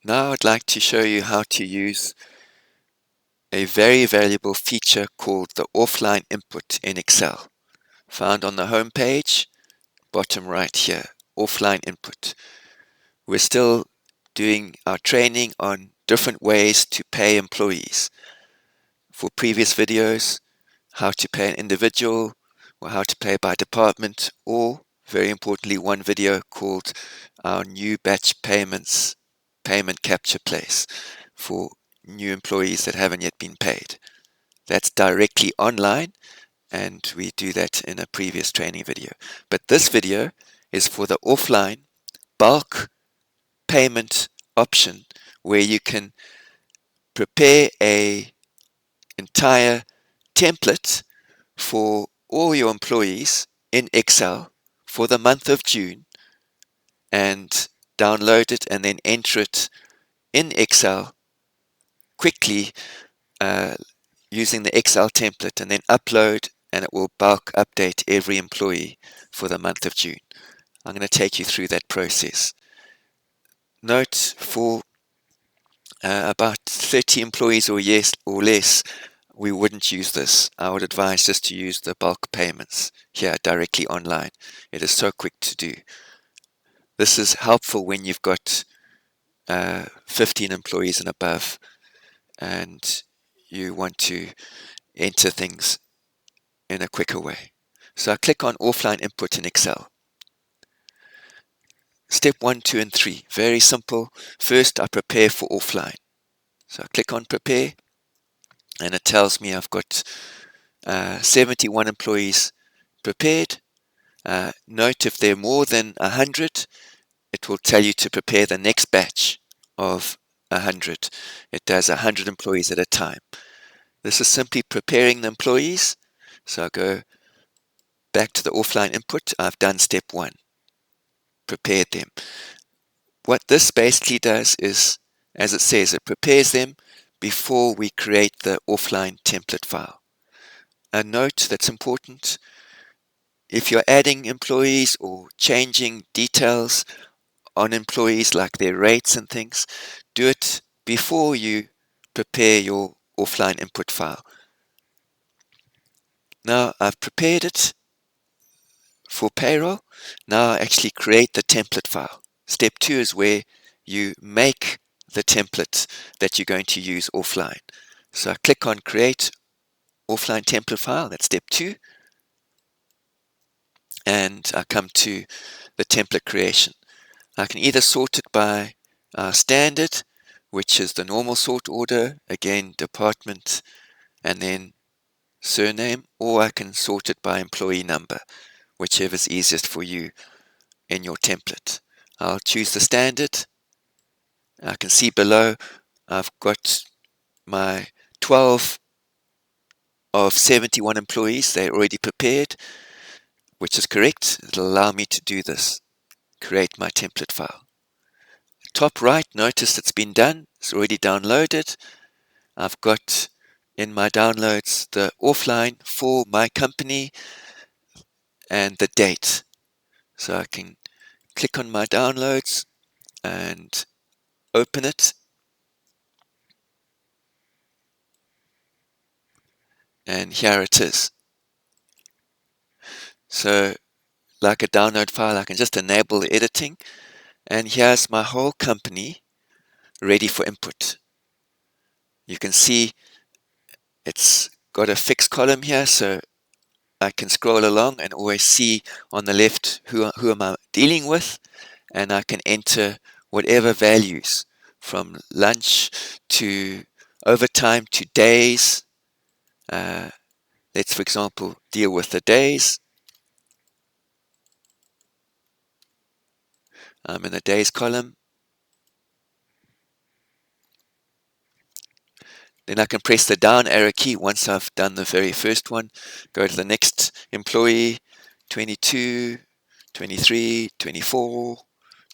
Now I'd like to show you how to use a very valuable feature called the offline input in Excel, found on the home page, bottom right here, offline input. We're still doing our training on different ways to pay employees. For previous videos, how to pay an individual, or how to pay by department, or very importantly, one video called our new batch payments payment capture place for new employees that haven't yet been paid. That's directly online, and we do that in a previous training video. But this video is for the offline bulk payment option, where you can prepare a entire template for all your employees in Excel for the month of June and download it and then enter it in Excel quickly using the Excel template, and then upload, and it will bulk update every employee for the month of June. I'm going to take you through that process. Note, for about 30 employees or less, we wouldn't use this. I would advise just to use the bulk payments here directly online. It is so quick to do. This is helpful when you've got 15 employees and above, and you want to enter things in a quicker way. So I click on offline input in Excel. Step 1, 2, and 3, very simple. First, I prepare for offline. So I click on prepare, and it tells me I've got 71 employees prepared. Note, if they're more than 100, it will tell you to prepare the next batch of 100. It does 100 employees at a time. This is simply preparing the employees. So I go back to the offline input. I've done step 1, prepared them. What this basically does is, as it says, it prepares them before we create the offline template file. A note that's important: if you're adding employees or changing details on employees like their rates and things, do it before you prepare your offline input file. Now I've prepared it for payroll. Now I actually create the template file. Step 2 is where you make the template that you're going to use offline. So I click on create offline template file. That's step 2. And I come to the template creation. I can either sort it by standard, which is the normal sort order, again department and then surname, or I can sort it by employee number, whichever is easiest for you in your template. I'll choose the standard. I can see below I've got my 12 of 71 employees. They're already prepared, which is correct. It'll allow me to do this, create my template file. Top right, notice it's been done. It's already downloaded. I've got in my downloads the offline for my company and the date. So I can click on my downloads and open it. And here it is. So like a download file, I can just enable the editing. And here's my whole company ready for input. You can see it's got a fixed column here, so I can scroll along and always see on the left who am I dealing with, and I can enter whatever values from lunch to overtime to days. Let's, for example, deal with the days. I'm in the days column. Then I can press the down arrow key once I've done the very first one. Go to the next employee, 22, 23, 24,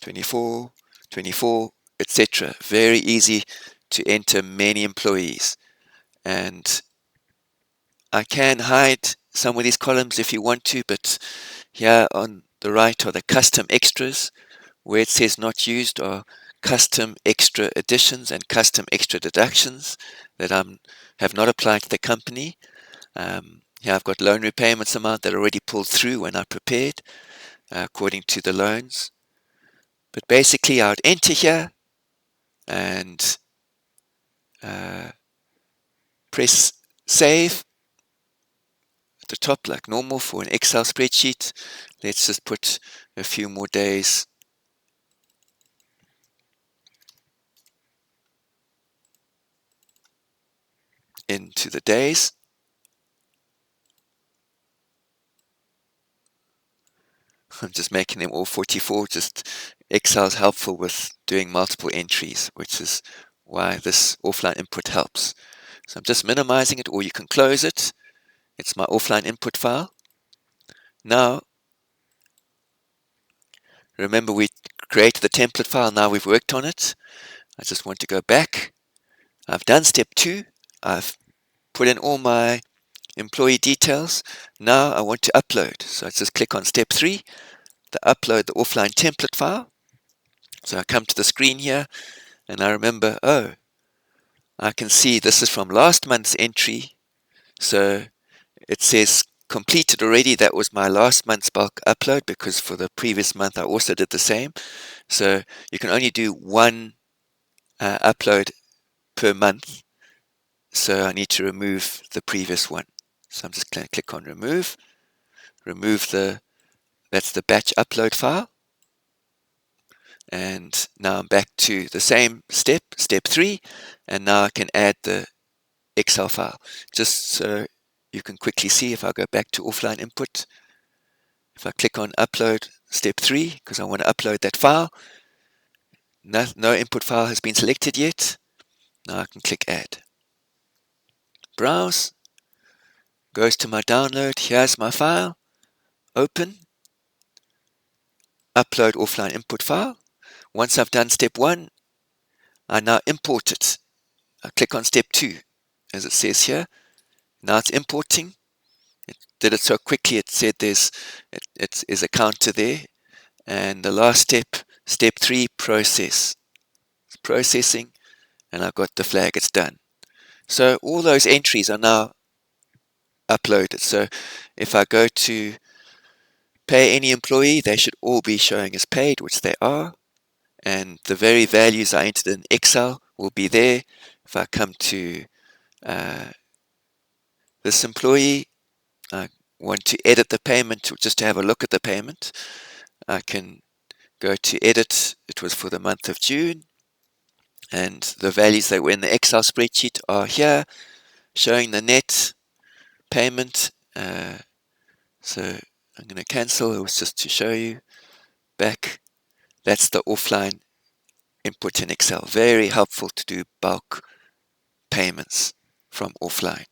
24, 24, etc. Very easy to enter many employees. And I can hide some of these columns if you want to, but here on the right are the custom extras. Where it says not used are custom extra additions and custom extra deductions that I have not applied to the company. Here I've got loan repayments amount that already pulled through when I prepared according to the loans. But basically I would enter here and press save at the top like normal for an Excel spreadsheet. Let's just put a few more days into the days. I'm just making them all 44. Just Excel is helpful with doing multiple entries, which is why this offline input helps. So I'm just minimizing it, or you can close it. It's my offline input file. Now, remember we created the template file. Now we've worked on it. I just want to go back. I've done step 2. I've put in all my employee details. Now I want to upload. So I just click on step 3, the upload the offline template file. So I come to the screen here and I remember, oh, I can see this is from last month's entry. So it says completed already. That was my last month's bulk upload, because for the previous month I also did the same. So you can only do one upload per month. So I need to remove the previous one. So I'm just going to click on remove. That's the batch upload file. And now I'm back to the same step 3, and now I can add the Excel file. Just so you can quickly see, if I go back to offline input, if I click on upload step 3, because I want to upload that file, no input file has been selected yet. Now I can click add. Browse, goes to my download, here's my file, open, upload offline input file. Once I've done step 1, I now import it. I click on step 2, as it says here. Now it's importing. It did it so quickly, it said there's a counter there. And the last step 3, process. It's processing, and I've got the flag, it's done. So all those entries are now uploaded. So if I go to pay any employee, they should all be showing as paid, which they are. And the very values I entered in Excel will be there. If I come to this employee, I want to edit the payment, or just to have a look at the payment, I can go to edit. It was for the month of June, and the values that were in the Excel spreadsheet are here, showing the net payment. So I'm going to cancel. It was just to show you back. That's the offline input in Excel. Very helpful to do bulk payments from offline.